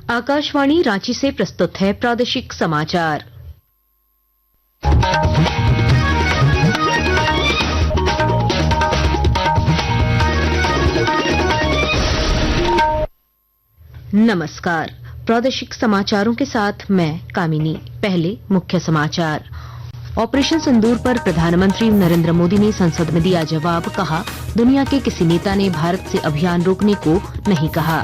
आकाशवाणी रांची से प्रस्तुत है प्रादेशिक समाचार। नमस्कार, प्रादेशिक समाचारों के साथ मैं कामिनी। पहले मुख्य समाचार। ऑपरेशन सिंदूर पर प्रधानमंत्री नरेंद्र मोदी ने संसद में दिया जवाब। कहा, दुनिया के किसी नेता ने भारत से अभियान रोकने को नहीं कहा।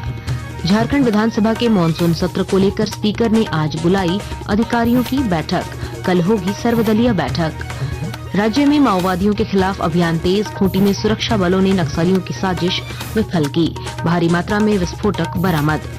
झारखंड विधानसभा के मानसून सत्र को लेकर स्पीकर ने आज बुलाई अधिकारियों की बैठक। कल होगी सर्वदलीय बैठक। राज्य में माओवादियों के खिलाफ अभियान तेज। खूंटी में सुरक्षा बलों ने नक्सलियों की साजिश विफल की। भारी मात्रा में विस्फोटक बरामद।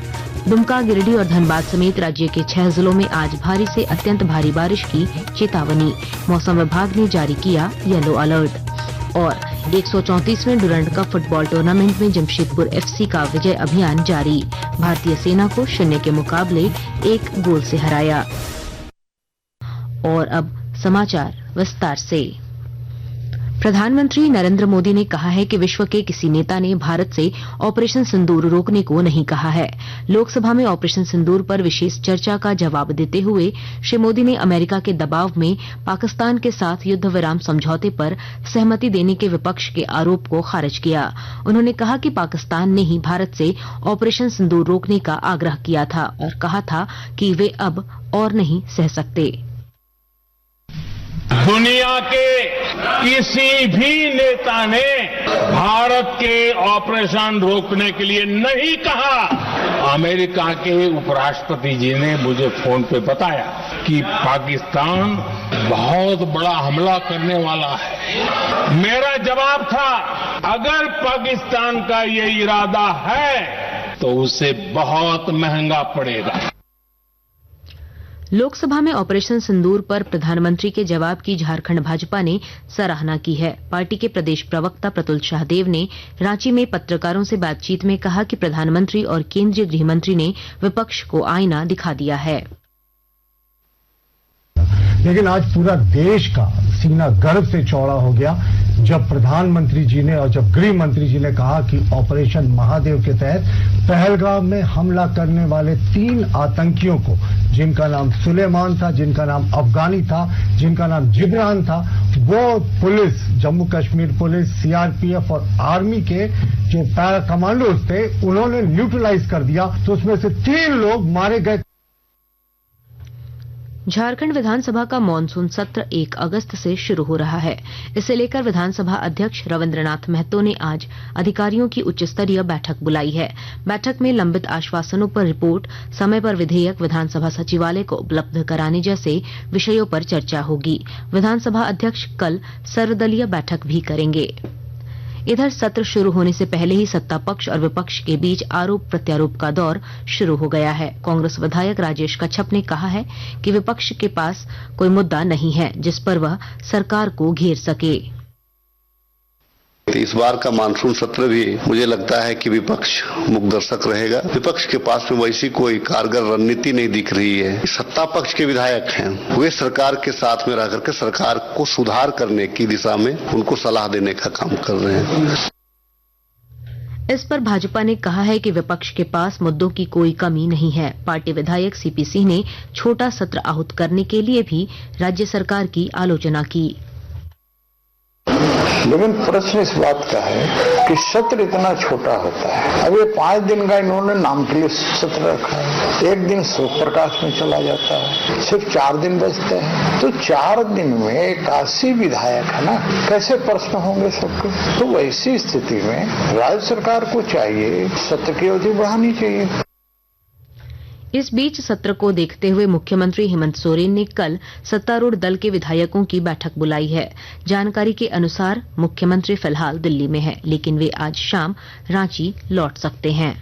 दुमका, गिरिडीह और धनबाद समेत राज्य के 6 जिलों में आज भारी से अत्यंत भारी बारिश की चेतावनी। मौसम विभाग ने जारी किया येलो अलर्ट। और 134वें डुरंड कप फुटबॉल टूर्नामेंट में जमशेदपुर एफसी का विजय अभियान जारी। भारतीय सेना को 0 के मुकाबले 1 गोल से हराया। और अब समाचार विस्तार से। प्रधानमंत्री नरेंद्र मोदी ने कहा है कि विश्व के किसी नेता ने भारत से ऑपरेशन सिंदूर रोकने को नहीं कहा है। लोकसभा में ऑपरेशन सिंदूर पर विशेष चर्चा का जवाब देते हुए श्री मोदी ने अमेरिका के दबाव में पाकिस्तान के साथ युद्ध विराम समझौते पर सहमति देने के विपक्ष के आरोप को खारिज किया। उन्होंने कहा कि पाकिस्तान ने ही भारत से ऑपरेशन सिंदूर रोकने का आग्रह किया था और कहा था कि वे अब और नहीं सह सकते। दुनिया के किसी भी नेता ने भारत के ऑपरेशन रोकने के लिए नहीं कहा। अमेरिका के उपराष्ट्रपति जी ने मुझे फोन पे बताया कि पाकिस्तान बहुत बड़ा हमला करने वाला है। मेरा जवाब था, अगर पाकिस्तान का ये इरादा है तो उसे बहुत महंगा पड़ेगा। लोकसभा में ऑपरेशन सिंदूर पर प्रधानमंत्री के जवाब की झारखंड भाजपा ने सराहना की है। पार्टी के प्रदेश प्रवक्ता प्रतुल शाहदेव ने रांची में पत्रकारों से बातचीत में कहा कि प्रधानमंत्री और केंद्रीय गृह मंत्री ने विपक्ष को आईना दिखा दिया है। लेकिन आज पूरा देश का सीना गर्व से चौड़ा हो गया जब प्रधानमंत्री जी ने और जब गृह मंत्री जी ने कहा कि ऑपरेशन महादेव के तहत पहलगाम में हमला करने वाले 3 आतंकियों को, जिनका नाम सुलेमान था, जिनका नाम अफगानी था, जिनका नाम जिब्रान था, वो police, Jammu Kashmir police, CRPF और आर्मी के जो पैरा कमांडोज थे, उन्होंने न्यूट्रलाइज कर दिया। तो उसमें से 3 लोग मारे गए। झारखंड विधानसभा का मानसून सत्र 1 अगस्त से शुरू हो रहा है। इसे लेकर विधानसभा अध्यक्ष रविंद्रनाथ महतो ने आज अधिकारियों की उच्च स्तरीय बैठक बुलाई है। बैठक में लंबित आश्वासनों पर रिपोर्ट, समय पर विधेयक विधानसभा सचिवालय को उपलब्ध कराने जैसे विषयों पर चर्चा होगी। विधानसभा अध्यक्ष कल सर्वदलीय बैठक भी करेंगे। इधर सत्र शुरू होने से पहले ही सत्ता पक्ष और विपक्ष के बीच आरोप प्रत्यारोप का दौर शुरू हो गया है। कांग्रेस विधायक राजेश कच्छप ने कहा है कि विपक्ष के पास कोई मुद्दा नहीं है जिस पर वह सरकार को घेर सके। इस बार का मानसून सत्र भी मुझे लगता है कि विपक्ष मुखदर्शक रहेगा। विपक्ष के पास में वैसी कोई कारगर रणनीति नहीं दिख रही है। सत्ता पक्ष के विधायक हैं, वे सरकार के साथ में रह करके सरकार को सुधार करने की दिशा में उनको सलाह देने का काम कर रहे हैं। इस पर भाजपा ने कहा है कि विपक्ष के पास मुद्दों की कोई कमी नहीं है। पार्टी विधायक सीपी सिंह ने छोटा सत्र आहूत करने के लिए भी राज्य सरकार की आलोचना की। लेकिन प्रश्न इस बात का है कि सत्र इतना छोटा होता है। अब ये 5 दिन का इन्होंने नाम के लिए सत्र रखा है। 1 दिन शोक प्रकाश में चला जाता है, सिर्फ 4 दिन बचते हैं। तो 4 दिन में 81 विधायक है ना, कैसे प्रश्न होंगे सबके। तो वैसी स्थिति में राज्य सरकार को चाहिए सत्र की अवधि बढ़ानी चाहिए। इस बीच सत्र को देखते हुए मुख्यमंत्री हेमंत सोरेन ने कल सत्तारूढ़ दल के विधायकों की बैठक बुलाई है। जानकारी के अनुसार मुख्यमंत्री फिलहाल दिल्ली में हैं, लेकिन वे आज शाम रांची लौट सकते हैं।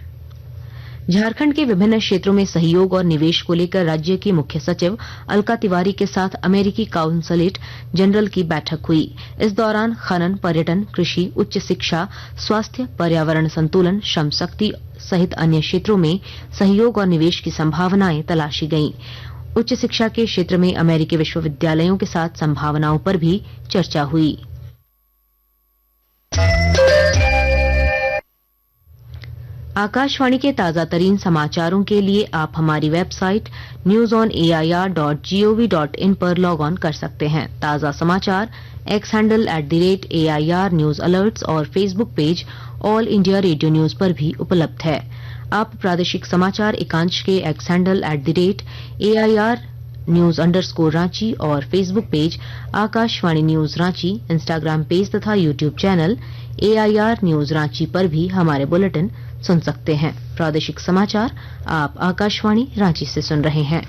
झारखंड के विभिन्न क्षेत्रों में सहयोग और निवेश को लेकर राज्य की मुख्य सचिव अलका तिवारी के साथ अमेरिकी काउंसलेट जनरल की बैठक हुई। इस दौरान खनन, पर्यटन, कृषि, उच्च शिक्षा, स्वास्थ्य, पर्यावरण संतुलन, श्रम शक्ति सहित अन्य क्षेत्रों में सहयोग और निवेश की संभावनाएं तलाशी गईं। उच्च शिक्षा के क्षेत्र में अमेरिकी विश्वविद्यालयों के साथ संभावनाओं पर भी चर्चा हुई। आकाशवाणी के ताजा तरीन समाचारों के लिए आप हमारी वेबसाइट newsonair.gov.in पर लॉग ऑन कर सकते हैं। ताजा समाचार X handle @AIR news alerts और Facebook page All India Radio news पर भी उपलब्ध है। आप प्रादेशिक समाचार एकांश के X handle @AIR news _Ranchi और Facebook page Akashvani news Ranchi, Instagram page तथा YouTube channel AIR news Ranchi पर भी हमारे बुलेटिन सुन सकते हैं। प्रादेशिक समाचार आप आकाशवाणी रांची से सुन रहे हैं।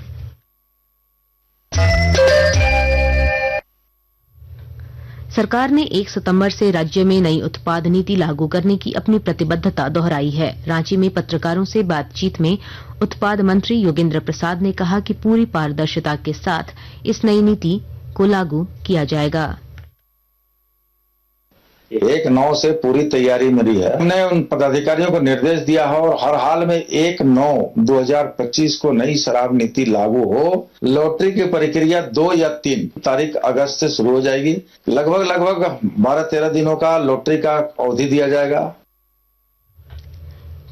सरकार ने 1 सितंबर से राज्य में नई उत्पाद नीति लागू करने की अपनी प्रतिबद्धता दोहराई है। रांची में पत्रकारों से बातचीत में उत्पाद मंत्री योगेंद्र प्रसाद ने कहा कि पूरी पारदर्शिता के साथ इस नई नीति को लागू किया जाएगा। 1/9 से पूरी तैयारी मिली है। हमने उन पदाधिकारियों को निर्देश दिया है और हर हाल में 1/9/2025 को नई शराब नीति लागू हो। लॉटरी की प्रक्रिया 2 या 3 तारीख अगस्त से शुरू हो जाएगी। लगभग 12-13 दिनों का लॉटरी का अवधि दिया जाएगा।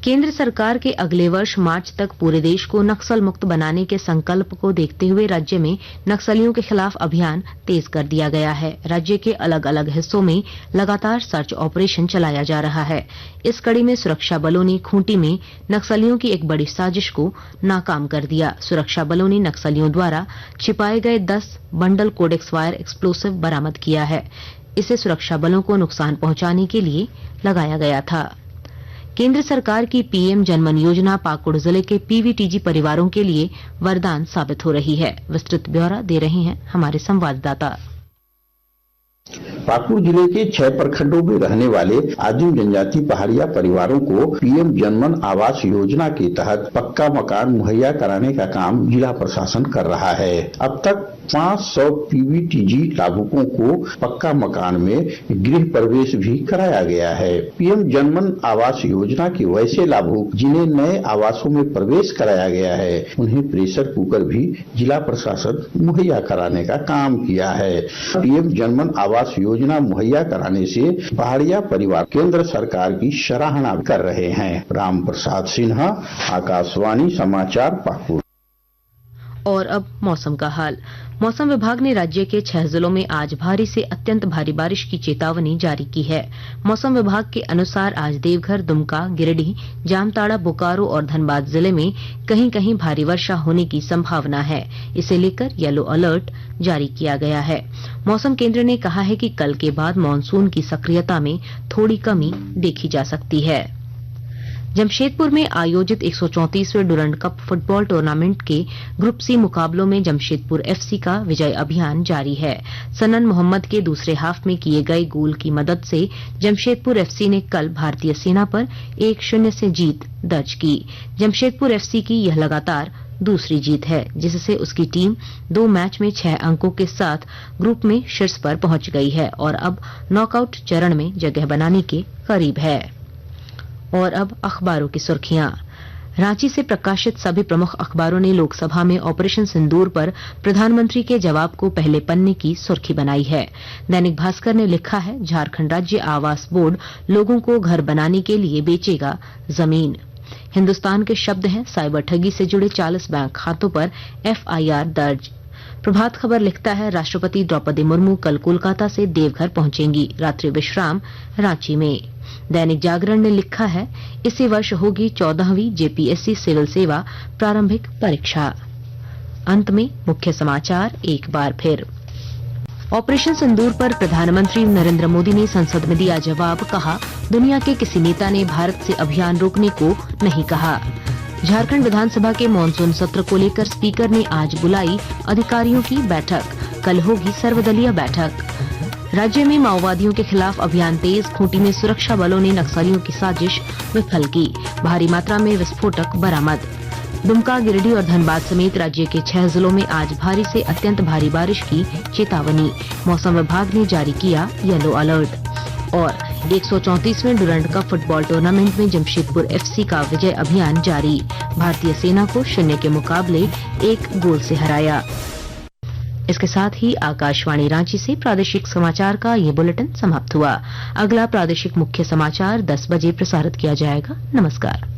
केंद्र सरकार के अगले वर्ष मार्च तक पूरे देश को नक्सल मुक्त बनाने के संकल्प को देखते हुए राज्य में नक्सलियों के खिलाफ अभियान तेज कर दिया गया है। राज्य के अलग अलग हिस्सों में लगातार सर्च ऑपरेशन चलाया जा रहा है। इस कड़ी में सुरक्षा बलों ने खूंटी में नक्सलियों की एक बड़ी साजिश को नाकाम कर दिया। सुरक्षा बलों ने नक्सलियों द्वारा छिपाए गए 10 बंडल कोडेक्स वायर एक्सप्लोसिव बरामद किया है। इसे सुरक्षा बलों को नुकसान पहुंचाने के लिए लगाया गया था। केंद्र सरकार की पीएम जनमन योजना पाकुड़ जिले के पीवीटीजी परिवारों के लिए वरदान साबित हो रही है। विस्तृत ब्यौरा दे रहे हैं हमारे संवाददाता। पाकुड़ जिले के 6 प्रखंडों में रहने वाले आदिम जनजाति पहाड़िया परिवारों को पीएम जनमन आवास योजना के तहत पक्का मकान मुहैया कराने का काम जिला प्रशासन कर रहा है। अब तक 500 पीवीटीजी लाभुकों को पक्का मकान में गृह प्रवेश भी कराया गया है। पीएम जनमन आवास योजना के वैसे लाभुक जिन्हें नए आवासों में प्रवेश कराया गया है, उन्हें प्रेशर कुकर भी जिला प्रशासन मुहैया कराने का काम किया है। पीएम जनमन आवास योजना मुहैया कराने से पहाड़िया परिवार केंद्र सरकार की सराहना कर रहे हैं। राम प्रसाद सिन्हा, आकाशवाणी समाचार, पाकुड़। और अब मौसम का हाल। मौसम विभाग ने राज्य के 6 जिलों में आज भारी से अत्यंत भारी बारिश की चेतावनी जारी की है। मौसम विभाग के अनुसार आज देवघर, दुमका, गिरिडीह, जामताड़ा, बोकारो और धनबाद जिले में कहीं कहीं भारी वर्षा होने की संभावना है। इसे लेकर येलो अलर्ट जारी किया गया है। मौसम केंद्र ने कहा है कि कल के बाद मानसून की सक्रियता में थोड़ी कमी देखी जा सकती है। जमशेदपुर में आयोजित 134वें डुरंड कप फुटबॉल टूर्नामेंट के ग्रुप सी मुकाबलों में जमशेदपुर एफसी का विजय अभियान जारी है। सनन मोहम्मद के दूसरे हाफ में किए गए गोल की मदद से जमशेदपुर एफसी ने कल भारतीय सेना पर 1-0 से जीत दर्ज की। जमशेदपुर एफसी की यह लगातार दूसरी जीत है, जिससे उसकी टीम 2 मैच में 6 अंकों के साथ ग्रुप में शीर्ष पर पहुंच गई है और अब नॉकआउट चरण में जगह बनाने के करीब है। और अब अखबारों की सुर्खियां। रांची से प्रकाशित सभी प्रमुख अखबारों ने लोकसभा में ऑपरेशन सिंदूर पर प्रधानमंत्री के जवाब को पहले पन्ने की सुर्खी बनाई है। दैनिक भास्कर ने लिखा है, झारखंड राज्य आवास बोर्ड लोगों को घर बनाने के लिए बेचेगा जमीन। हिन्दुस्तान के शब्द हैं, साइबर ठगी से जुड़े 40 बैंक खातों पर एफआईआर दर्ज। प्रभात खबर लिखता है, राष्ट्रपति द्रौपदी मुर्मू कल कोलकाता से देवघर पहुंचेंगी, रात्रि विश्राम रांची में। दैनिक जागरण ने लिखा है, इसी वर्ष होगी 14वीं जेपीएससी सिविल सेवा प्रारंभिक परीक्षा। अंत में मुख्य समाचार एक बार फिर। ऑपरेशन सिंदूर पर प्रधानमंत्री नरेंद्र मोदी ने संसद में दिया जवाब, कहा दुनिया के किसी नेता ने भारत से अभियान रोकने को नहीं कहा। झारखंड विधानसभा के मानसून सत्र को लेकर स्पीकर ने आज बुलाई अधिकारियों की बैठक, कल होगी सर्वदलीय बैठक। राज्य में माओवादियों के खिलाफ अभियान तेज, खूंटी में सुरक्षा बलों ने नक्सलियों की साजिश विफल की, भारी मात्रा में विस्फोटक बरामद। दुमका, गिरिडीह और धनबाद समेत राज्य के 6 जिलों में आज भारी से अत्यंत भारी बारिश की चेतावनी, मौसम विभाग ने जारी किया येलो अलर्ट। और 134वें डुरंड कप फुटबॉल टूर्नामेंट में जमशेदपुर एफसी का विजय अभियान जारी, भारतीय सेना को 0 के मुकाबले 1 गोल से हराया। इसके साथ ही आकाशवाणी रांची से प्रादेशिक समाचार का ये बुलेटिन समाप्त हुआ। अगला प्रादेशिक मुख्य समाचार 10 बजे प्रसारित किया जाएगा। नमस्कार।